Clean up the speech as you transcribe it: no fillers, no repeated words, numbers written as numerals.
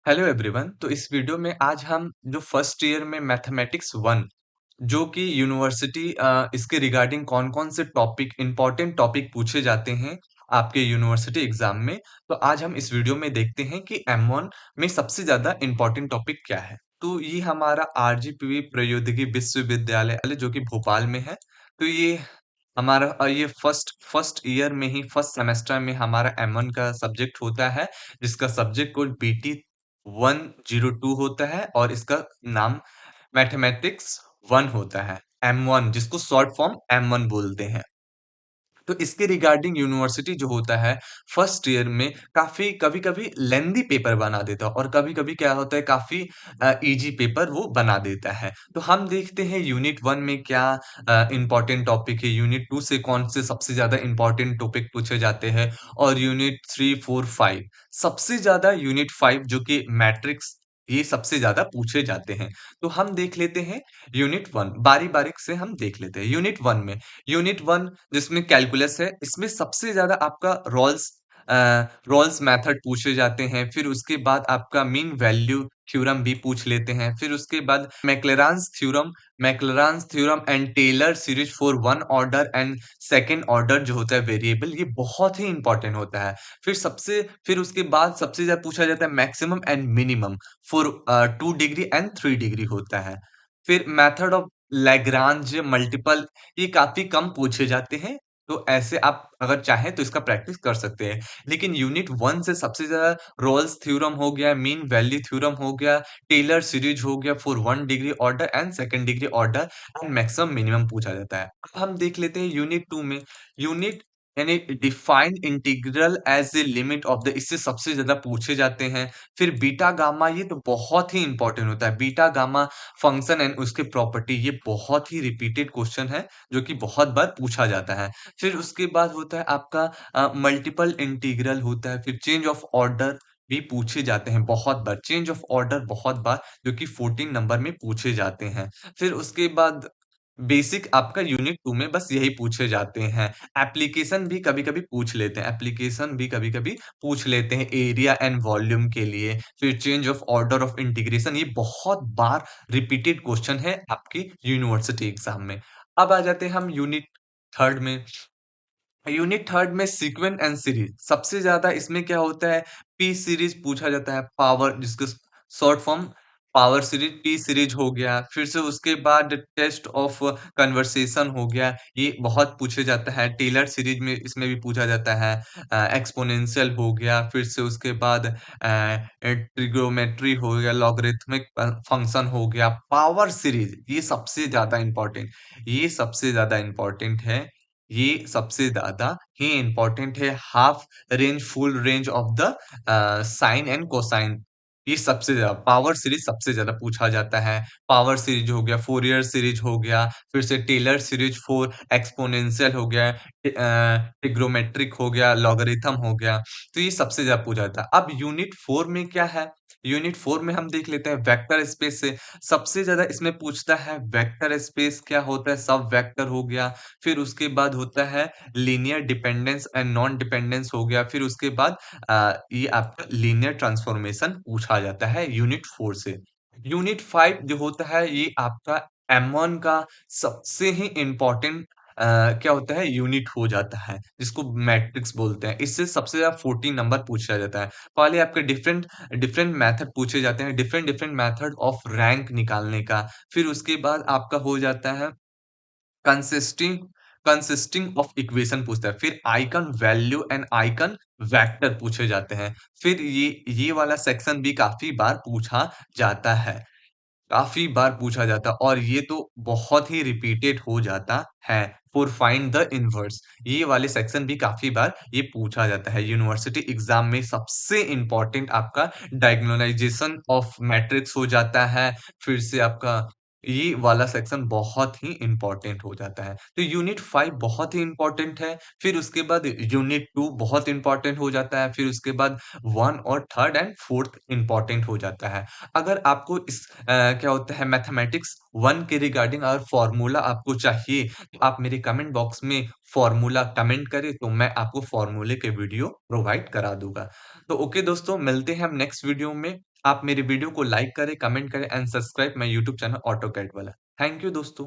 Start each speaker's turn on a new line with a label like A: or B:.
A: Hello everyone. तो इस video में आज हम जो फर्स्ट ईयर में मैथमेटिक्स 1 जो कि यूनिवर्सिटी इसके रिगार्डिंग कौन-कौन से टॉपिक इम्पोर्टेंट टॉपिक पूछे जाते हैं आपके यूनिवर्सिटी एग्जाम में। तो आज हम इस वीडियो में देखते हैं कि M1 में सबसे ज़्यादा इम्पोर्टेंट टॉपिक क्या है। तो ये हमारा आरजीपीवी प्रौद्योगिकी विश्वविद्यालय जो कि भोपाल में है। तो ये हमारा ये फर्स्ट फर्स्ट ईयर में ही फर्स्ट सेमेस्टर में हमारा M1 का सब्जेक्ट होता है, जिसका सब्जेक्ट कोड बीटी 102 होता है और इसका नाम मैथमेटिक्स 1 होता है, M1 जिसको शॉर्ट फॉर्म M1 बोलते हैं। तो इसके रिगार्डिंग यूनिवर्सिटी जो होता है फर्स्ट ईयर में काफ़ी कभी-कभी लेंथी पेपर बना देता है और कभी-कभी क्या होता है काफ़ी ईज़ी पेपर वो बना देता है। तो हम देखते हैं यूनिट 1 में क्या इम्पोर्टेंट टॉपिक है, यूनिट 2 से कौन से सबसे ज़्यादा इम्पोर्टेंट टॉपिक पूछे जाते हैं और यूनिट 3, 4, 5 सबसे ज़्यादा यूनिट 5 जो कि मैट्रिक्स ये सबसे ज़्यादा पूछे जाते हैं। तो हम देख लेते हैं यूनिट 1 बारी-बारी से हम देख लेते हैं। यूनिट 1 जिसमें कैलकुलस है, इसमें सबसे ज़्यादा आपका रोल्स मेथड पूछे जाते हैं, फिर उसके बाद आपका मीन वैल्यू थ्योरम भी पूछ लेते हैं, फिर उसके बाद Maclaurin's theorem and Taylor series for one order and second order जो होता है वेरिएबल, ये बहुत ही इंपॉर्टेंट होता है। फिर उसके बाद सबसे ज़्यादा पूछा जाता है maximum and minimum for 2 degree and 3 degree होता है। फिर मेथड ऑफ लैग्रांज मल्टीपल ये काफ़ी कम पूछे जाते हैं, तो ऐसे आप अगर चाहें तो इसका प्रैक्टिस कर सकते हैं। लेकिन यूनिट 1 से सबसे ज़्यादा रोल्स थ्योरम हो गया, मीन वैल्यू थ्योरम हो गया, टेलर सीरीज हो गया for 1 degree order and second degree order and maximum minimum पूछा जाता है। अब हम देख लेते हैं यूनिट 2 में, यूनिट यानी defined integral as a limit of the इससे सबसे ज़्यादा पूछे जाते हैं। फिर बीटा गामा ये तो बहुत ही इम्पोर्टेंट होता है। बीटा गामा फंक्शन एंड उसके प्रॉपर्टी ये बहुत ही रिपीटेड क्वेश्चन है जो कि बहुत बार पूछा जाता है। फिर उसके बाद होता है आपका मल्टीपल इंटीग्रल होता है, फिर चेंज ऑफ ऑर्डर भी पूछे जाते हैं बहुत बार, चेंज ऑफ ऑर्डर बहुत बार जो कि 14 नंबर में पूछे जाते हैं। फिर उसके बाद बेसिक आपका यूनिट 2 में बस यही पूछे जाते हैं। एप्लीकेशन भी कभी-कभी पूछ लेते हैं एरिया एंड वॉल्यूम के लिए, फिर change of order of integration ये बहुत बार रिपीटेड क्वेश्चन है आपकी यूनिवर्सिटी एग्जाम में। अब आ जाते हैं हम थर्ड में। यूनिट थर्ड में सीक्वेंस एंड सीरीज सबसे ज्यादा इसमें क्या होता है पी सीरीज पूछा जाता है पावर जिसका short form power series P series हो गया फिर से उसके बाद टेस्ट ऑफ कन्वर्सेशन हो गया ये बहुत पूछे जाता है टेलर सीरीज में इसमें भी पूछा जाता है एक्सपोनेंशियल हो गया फिर से उसके बाद ट्रिग्नोमेट्री हो गया लॉगरिथमिक फंक्शन हो गया पावर सीरीज ये सबसे ज्यादा इंपॉर्टेंट है ये सबसे ज़्यादा ही इम्पोर्टेंट है, half range, full range of the sine and cosine. ये सबसे ज़्यादा पावर सीरीज़ सबसे ज़्यादा पूछा जाता है। पावर सीरीज़ हो गया, फोरियर सीरीज़ हो गया, फिर से टेलर सीरीज़ फॉर एक्सपोनेंशियल हो गया, ट्रिग्नोमेट्रिक हो गया, लॉगरिथम हो गया, तो ये सबसे ज़्यादा पूछा जाता है। अब यूनिट 4 में क्या है? यूनिट 4 में हम देख लेते हैं वेक्टर स्पेस से, सबसे ज़्यादा इसमें पूछता है वेक्टर स्पेस क्या होता है? सब वेक्टर हो गया, फिर उसके बाद होता है linear dependence and non dependence हो गया फिर उसके बाद ये आपका लीनियर ट्रांसफॉर्मेशन पूछा जाता है यूनिट 4 से। यूनिट 5 जो होता है ये आपका M1 का सबसे ही इम्पोर्टेंट क्या होता है यूनिट हो जाता है जिसको मैट्रिक्स बोलते हैं। इससे सबसे ज़्यादा 14 नंबर पूछा जाता है। पहले आपके डिफरेंट डिफरेंट मेथड पूछे जाते हैं, different different method of rank निकालने का। फिर उसके बाद आपका हो जाता है कंसिस्टिंग कंसिस्टिंग ऑफ इक्वेशन पूछता है, फिर eigen value and eigen vector पूछे जाते हैं। फिर ये वाला सेक्शन भी काफ़ी बार पूछा जाता है और ये तो बहुत ही रिपीटेड हो जाता है। फॉर फाइंड द इनवर्स ये वाले सेक्शन भी काफ़ी बार ये पूछा जाता है। यूनिवर्सिटी एग्ज़ाम में सबसे इम्पोर्टेंट आपका डायगोनलाइज़ेशन ऑफ मैट्रिक्स हो जाता है। फिर से आपका ये वाला सेक्शन बहुत ही इम्पोर्टेंट हो जाता है। तो यूनिट 5 बहुत ही इम्पोर्टेंट है, फिर उसके बाद यूनिट 2 बहुत इम्पोर्टेंट हो जाता है, फिर उसके बाद 1 और 3rd एंड 4th इम्पोर्टेंट हो जाता है। अगर आपको क्या होता है मैथमेटिक्स 1 के रिगार्डिंग अगर फ़ॉर्मूला आपको चाहिए, तो आप मेरे कमेंट बॉक्स में फ़ॉर्मूला कमेंट करें, तो मैं आपको फ़ॉर्मूले के वीडियो प्रोवाइड करा दूँगा। तो ओके दोस्तों, मिलते हैं हम नेक्स्ट वीडियो में। आप मेरी वीडियो को लाइक करें, कमेंट करें and subscribe my YouTube channel AutoCAD वाला। थैंक यू दोस्तों।